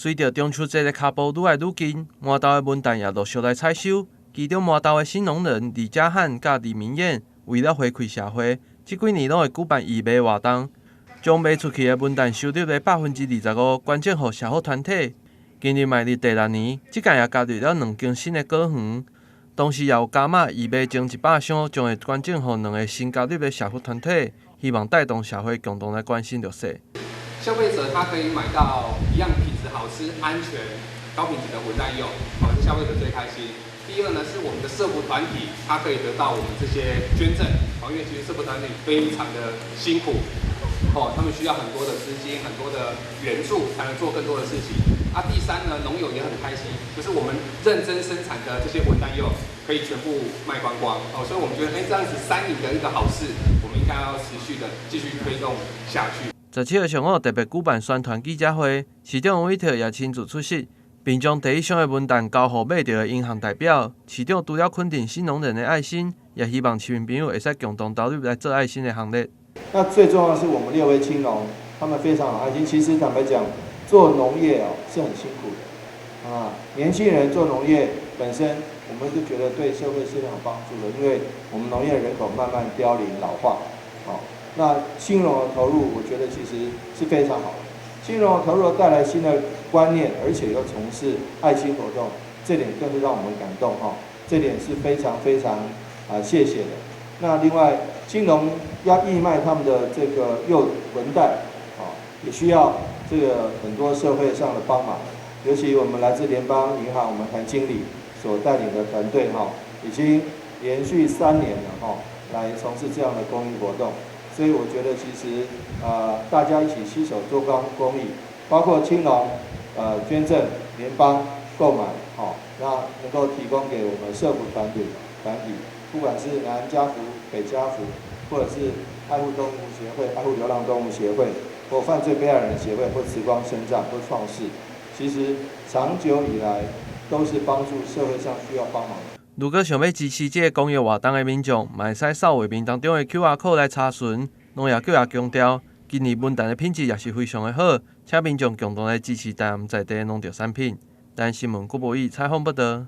随着中秋节的脚步愈来愈近，麻豆的文旦也陆续来采收。其中麻豆的新农人李家汉甲李明燕，为了回馈社会，这几年拢会举办义卖活动，将卖出去的文旦收入的25%捐赠予社福团体。今日迈入第6年，这届也加入了2间新的果园，同时也有加码义卖前100箱，将会捐赠予2个新加入的社福团体，希望带动社会共同来关心绿色。消费者他可以买到一样品质好吃、安全、高品质的文旦柚，是消费者最开心。第二呢，是我们的社福团体，它可以得到我们这些捐赠，因为其实社福团体非常的辛苦，他们需要很多的资金、很多的援助，才能做更多的事情。第三呢，农友也很开心，就是我们认真生产的这些文旦柚可以全部卖光光，所以我们觉得，这样子3赢的一个好事，我们应该要持续的继续推动下去。17号上午特别举办宣传记者会，市长王伟特也亲自出席，并将第1箱的文旦交予买到的银行代表。市长除了肯定新农人的爱心，也希望市民朋友会使共同投入来做爱心的行列。那最重要的是我们6位青农，他们非常有爱心。其实坦白讲，做农业是很辛苦的年轻人做农业本身，我们是觉得对社会是很有帮助的，因为我们农业人口慢慢凋零老化。那青农的投入，我觉得其实是非常好的。青农的投入带来新的观念，而且又从事爱心活动，这点更是让我们感动这点是非常非常谢谢的。那另外，青农要义卖他们的这个柚文旦也需要这个很多社会上的帮忙，尤其我们来自联邦银行我们谭经理所带领的团队已经连续3年了来从事这样的公益活动。所以我觉得其实大家一起携手做公益，包括青农捐赠、联邦购买那能够提供给我们社福团体，不管是南家福、北家福，或者是爱护动物协会、爱护流浪动物协会，或犯罪被害人协会，或慈光生长，或创世，其实长久以来都是帮助社会上需要帮忙的。如果想要支持这个公益活动的民众，嘛会使扫画面当中的 QR code 来查询。农业局也强调，今年文旦的品质也是非常的好，请民众共同来支持台湾在地的农特产品。台新闻郭博义采访报道。